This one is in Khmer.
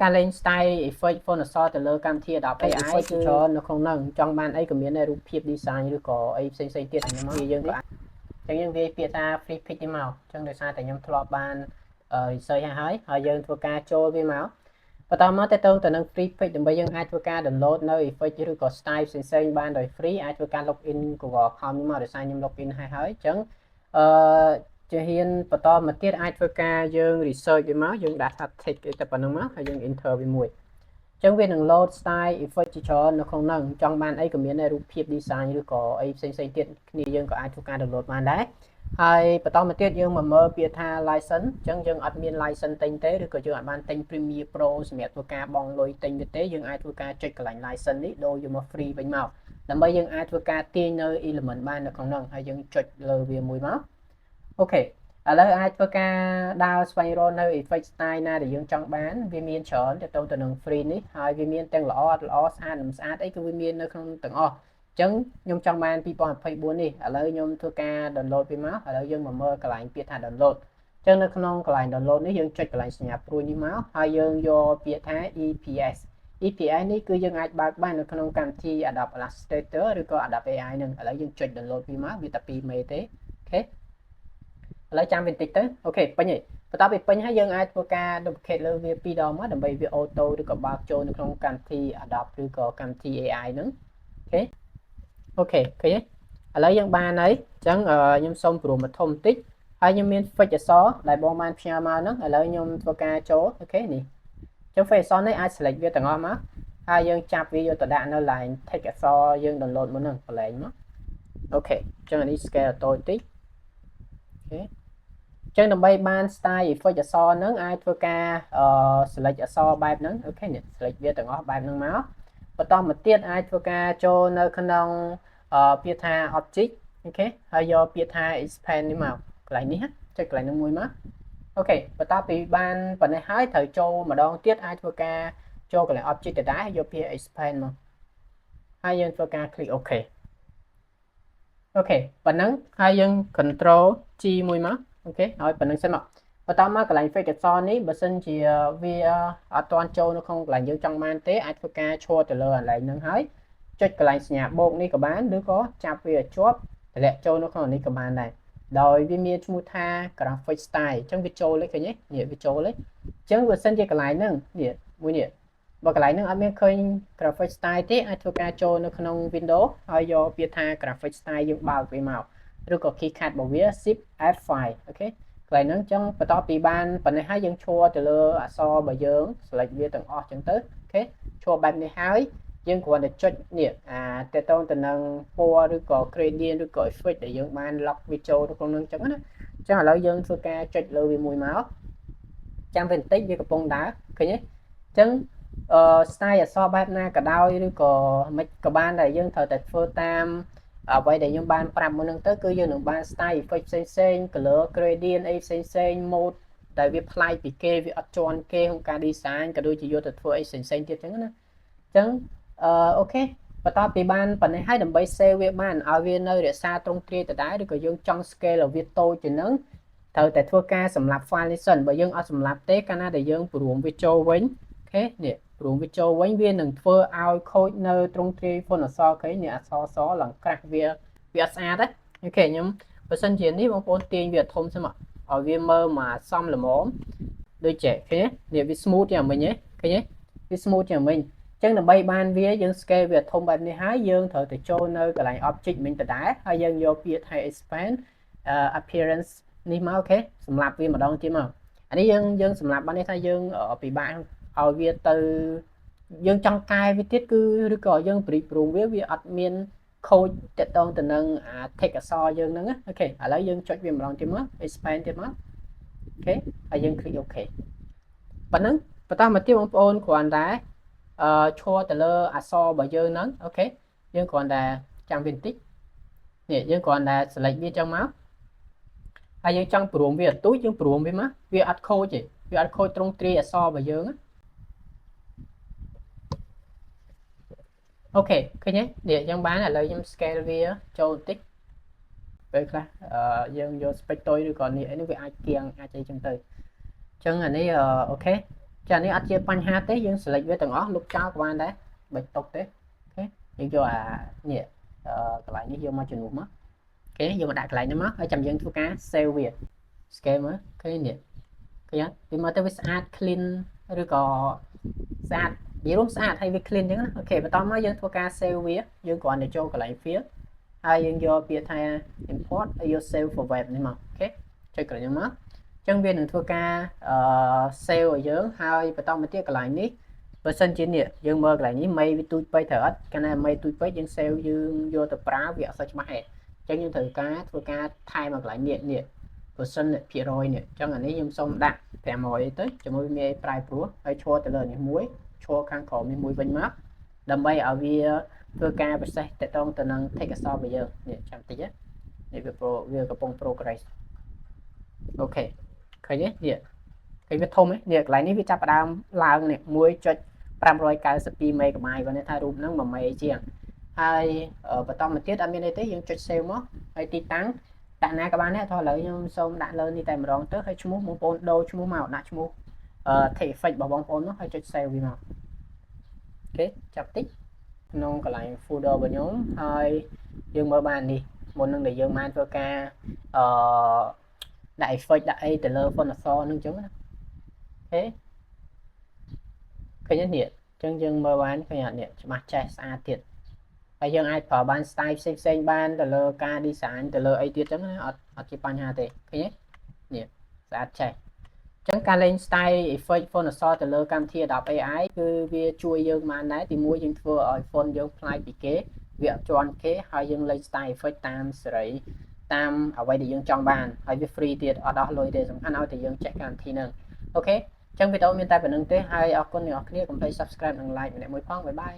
ការលេង style effect Photoshop ទៅលើកម្មវិធី Adobe AI effect ច្រើននៅក្នុងហ្នឹងចង់បានអីក៏មានដែររូបភាព design ឬក៏អីផ្សេងៗទៀតវាយើងក៏អញ្ចឹងយើងវាពាក្យថា free pick នេះមកអញ្ចឹងដោយសារតែខ្ញុំធ្លាប់បាន research ហើយយើងធ្វើការចូលវាមកបន្តមកតទៅនឹង free pick ដើម្បីយើងអាចធ្វើការ download នៅ effect ឬក៏ style ផ្សេងៗបានដោយ free អាចធ្វើការ login Google account នេះមកដោយសារខ្ញុំ login ហើយអញ្ចឹងជាហ៊ានបន្តមកទៀតអាចធ្វើការយើង research វាមកយើងដាក់ថា text ទៅប៉ុណ្្នឹងមកហើយយើង enter វាមួយអញ្ចឹងវានឹង load style effect ជាច្រើននៅក្នុងហ្នឹងចង់បានអីក៏មានដែររូបភាព design ឬក៏អីផ្សេងៗទៀតគ្នាយើងក៏អាចធ្វើការ download បានដែរហើយបន្តមកទៀតយើងមកមើលពាក្យថា license អញ្ចឹងយើងអត់មាន license ទិញទេឬក៏យើងអត់បានទិញ Premiere Pro សម្រាប់ធ្វើការបង់លុយទិញវាទេយើងអាចធ្វើការចុចកន្លែង license នេះដូរយកមក free វិញមកដើម្បីយើងអាចធ្វើការទាញនៅ element បាននៅក្នុងហ្នឹងហើយយើងចុចលើវាមួយមកអូខេឥឡូវអាចធ្វើការដើរស្វែងរកនៅ effect style ណាដែលយើងចង់បានវាមានច្រើនទៅនឹង free នេះហើយវាមានទាំងល្អអត់ល្អស្អាតមិនស្អាតអីគឺវាមាននៅក្នុងទាំងអស់អញ្ចឹងខ្ញុំចង់បាន2024នេះឥឡូវខ្ញុំធ្វើការ download វាមកឥឡូវយើងមកមើលកន្លែងពាក្យថា download អញ្ចឹងនៅក្នុងកន្លែង download នេះយើងចុចកន្លែងសញ្ញាព្រួយនេះមកហើយយើងយកពាក្យថា EPS EPS នេះគឺយើងអាចបើកបាននៅក្នុងកម្មវិធី Adobe Illustrator ឬក៏ Adobe AI នឹងឥឡូវយើងចុច download វាមកវាតែ2មេទេអូខេឥឡូវចាំវាបន្តិចទៅអូខេពេញហើយបន្ទាប់ពីពេញហើយយើងអាចធ្វើការ duplicate លើវា2ដងមកដើម្បីវា auto ឬក៏បើកចូលនៅក្នុងកម្មវិធី Adobe ឬក៏កម្មវិធី AI ហ្នឹងអូខេឃើញទេឥឡូវយើងបានហើយអញ្ចឹងខ្ញុំសូមព្រមធំបន្តិចហើយខ្ញុំមាន fix អក្សរដែលបងបានផ្ញើមកហ្នឹងឥឡូវខ្ញុំធ្វើការចូលអូខេនេះអញ្ចឹង fix អក្សរនេះអាច select វាទាំងអស់មកហើយយើងចាប់វាយកទៅដាក់នៅ line text អក្សរយើង download មុនហ្នឹងកន្លែងមកអូខេអញ្ចឹងអានេះ scale តូចតិចអូខេអញ្ចឹងដើម្បីបាន style effect អក្សរហ្នឹងអាចធ្វើការ select អក្សរបែបហ្នឹងអូខេនេះ select វាទាំងអស់បែបហ្នឹងមកបន្តមកទៀតអាចធ្វើការចូលនៅក្នុងពាក្យថា object អូខេហើយយកពាក្យថា expand នេះមកកន្លែងនេះចុចកន្លែងហ្នឹងមួយមកអូខេបន្ទាប់ពីបានប៉ុណ្ណេះហើយត្រូវចូលម្ដងទៀតអាចធ្វើការចូលកន្លែង object ដដែលយកពាក្យ expand មកហើយយើងធ្វើការ click OK អូខេប៉ុណ្ណឹងហើយយើង control G មួយមកអូខេហើយប៉ុណ្ណឹងសិនមកបន្តមកកន្លែង fake អក្សរនេះបើសិនជាវាអត់ទាន់ចូលនៅក្នុងកន្លែងយើងចង់បានទេអាចធ្វើការឈរទៅលើកន្លែងហ្នឹងហើយចុចកន្លែងសញ្ញាបូកនេះក៏បានឬក៏ចាប់វាឲ្យជាប់តម្លាក់ចូលនៅក្នុងនេះក៏បានដែរដោយវាមានឈ្មោះថា graphic style អញ្ចឹងវាចូលលេខឃើញទេនេះវាចូលលេខអញ្ចឹងបើសិនជាកន្លែងហ្នឹងនេះមួយនេះបើកន្លែងហ្នឹងអត់មានឃើញ graphic style ទេអាចធ្វើការចូលនៅក្នុង Windows ហើយយកពាក្យថា graphic style យើងបើកវាមកឬក៏ keycard របស់វា Shift F5 អូខេកន្លែងហ្នឹងអញ្ចឹងបន្ទាប់ពីបានប៉ុណ្ណេះហើយយើងឈរទៅលើអក្សររបស់យើង select វាទាំងអស់អញ្ចឹងទៅអូខេឈរបែបនេះហើយយើងគ្រាន់តែចុចនេះតេតងទៅនឹងពណ៌ឬក៏ gradient ឬក៏ effect ដែលយើងបាន lock វាចូលទៅក្នុងហ្នឹងអញ្ចឹងណាអញ្ចឹងឥឡូវយើងធ្វើការចុចលើវាមួយមកចាំវាបន្តិចវាកំពុងដើរឃើញទេអញ្ចឹងstyle អក្សរបែបណាក៏ដោយឬក៏មិនក៏បានដែរយើងត្រូវតែធ្វើតាមអ្វីដែលខ្ញុំបានប្រាប់មុនហ្នឹងទៅគឺយើងនឹងបាន style effect ផ្សេងៗ color gradient អីផ្សេងៗ mode ដែលវាប្លែកពីគេវាអត់ជាន់គេក្នុងការ design ក៏ដូចជាយកទៅធ្វើអីផ្សេងៗទៀតអញ្ចឹងណាអញ្ចឹងអូខេបន្ទាប់ពីបានប៉ុណ្ណេះហើយដើម្បី save វាបានឲ្យវានៅរក្សាទ្រង់ទ្រាយដដែលឬក៏យើងចង់ scale ឲ្យវាតូចជាងហ្នឹងត្រូវតែធ្វើការសម្រាប់ file នេះសិនបើយើងអត់សម្រាប់ទេកាលណាដែលយើងព្រមវាចូលវិញអូខេនេះព្រមវាចូលវិញវានឹងធ្វើឲ្យខូចនៅទ្រង់ទ្រាយ font អក្សរគេនេះអក្សរសឡើងក្រាស់វាអត់ស្អាតទេអូខេខ្ញុំបើសិនជានេះបងប្អូនទាញវាធំសិនមកឲ្យវាមើលមកសមល្មមដូចចេះឃើញទេនេះវា smooth យ៉ាងមិញទេឃើញទេវា smooth យ៉ាងមិញចឹងដើម្បីបានវាយើង scale វាធំបែបនេះហើយយើងត្រូវទៅចូលនៅកន្លែង object មិញដដែលហើយយើងយកពាក្យថា expand appearance នេះមកអូខេសម្រាប់វាម្ដងទៀតមកអានេះយើងសម្រាប់បាននេះថាយើងពិបាកឲ្យវាទៅយើងចង់កែវាទៀតគឺឬក៏យើងព្រីព្រមវាអត់មានខូចតកតងទៅនឹងអា text អក្សរយើងហ្នឹងអូខេឥឡូវយើងចុចវាម្ដងទៀតមក expand ទៀតមកអូខេហើយយើង click OK ប៉ុណ្ណឹងបន្តមកទៀតបងប្អូនគ្រាន់តែឈរទៅលើអក្សររបស់យើងហ្នឹងអូខេយើងគ្រាន់តែចាំវាបន្តិចនេះយើងគ្រាន់តែ select វាចឹងមកហើយយើងចង់ព្រមវាអត់ទូចយើងព្រមវាមកវាអត់ខូចទេវាអត់ខូចទ្រង់ទ្រាយអក្សររបស់យើងអូខេឃើញទេនេះយើងបានឥឡូវខ្ញុំ scale វាចូលបន្តិចពេលខ្លះយើងយក spec តូចឬក៏នេះអីនេះវាអាចគៀងអាចអីចឹងទៅអញ្ចឹងអានេះអូខេ ចានេះអត់ជាបញ្ហាទេយើង select វាទាំងអស់លុបចោលក៏បានដែរបិទទុកទេអូខេយើងយកអានេះកន្លែងនេះយកមកជំនួសមកអូខេយកមកដាក់កន្លែងនេះមកហើយចាំយើងធ្វើការ save វា scale មើលឃើញនេះឃើញវាមើលទៅវាស្អាត clean ឬក៏ស្អាតនិយាយរួមស្អាតហើយវា clean អញ្ចឹងណាអូខេបន្តមកយើងធ្វើការ save វាយើងគ្រាន់តែចូលកន្លែង file ហើយយើងយកពាក្យថា import ហើយយក save for web នេះមកអូខេចុចកន្លែងនេះមកចឹងវានឹងធ្វើការsave ឲ្យយើងហើយបន្តមកទៀតកន្លែងនេះបើសិនជានេះយើងមើលកន្លែងនេះមេវាទូចពេកត្រូវអត់កាលណាមេទូចពេកយើង save យើងយកទៅប្រើវាអត់សូវច្បាស់ទេចឹងយើងត្រូវការធ្វើការថែមកកន្លែងនេះ% ភាគរយនេះចឹងអានេះខ្ញុំសូមដាក់500ទៅជាមួយមេប្រែប្រួសហើយឈរទៅលើនេះមួយឈរខាងក្រោមនេះមួយវិញមកដើម្បីឲ្យវាធ្វើការពិសេសតកតងទៅនឹង text អក្សររបស់យើងនេះចាំតិចនេះវាកំពុង progress អូខេឃើញទេនេះឃើញវាធំទេនេះកន្លែងនេះវាចាប់ផ្ដើមឡើងនេះ 1.592 មេហ្គាបៃតបើនេះថារូបហ្នឹង1មេជាងហើយបន្តមកទៀតអត់មានអីទេយើងចុច save មកហើយទីតាំងដាក់ណាក៏បានដែរថោះឥឡូវខ្ញុំសូមដាក់លើនេះតែម្ដងទៅហើយឈ្មោះបងប្អូនដូរឈ្មោះមកដាក់ឈ្មោះtext effect របស់បងប្អូននោះហើយចុច save វាមកអូខេចាប់តិចក្នុងកន្លែង folder របស់ខ្ញុំហើយយើងមើលបាននេះមុននឹងដែលយើងបានធ្វើការដាក់ effect ដាក់អីទៅលើ font អក្សរនឹងអញ្ចឹងណាអូខេឃើញទេនេះអញ្ចឹងយើងមើលបានឃើញអត់នេះច្បាស់ចេះស្អាតទៀតហើយយើងអាចប្រើបាន style ផ្សេងៗបានទៅលើការ design ទៅលើអីទៀតអញ្ចឹងណាអត់ជាបញ្ហាទេឃើញទេនេះស្អាតចេះអញ្ចឹងការលេង style effect font អក្សរទៅលើកម្មវិធី Adobe AI គឺវាជួយយើងបានដែរទីមួយយើងធ្វើឲ្យ font យើងប្លែកពីគេវាអត់ជាន់គេហើយយើងលេង style effect តាមសេរីតាមអ្វីដែលយើងចង់បានហើយវា free ទៀតអត់អស់លុយទេសំខាន់ឲ្យតែយើងចេះកម្មវិធីហ្នឹងអូខេអញ្ចឹងវីដេអូមានតែប៉ុណ្្នឹងទេហើយអរគុណអ្នកនរគ្នាកុំភ្លេច subscribe និង like ម្នាក់មួយផងបាយបាយ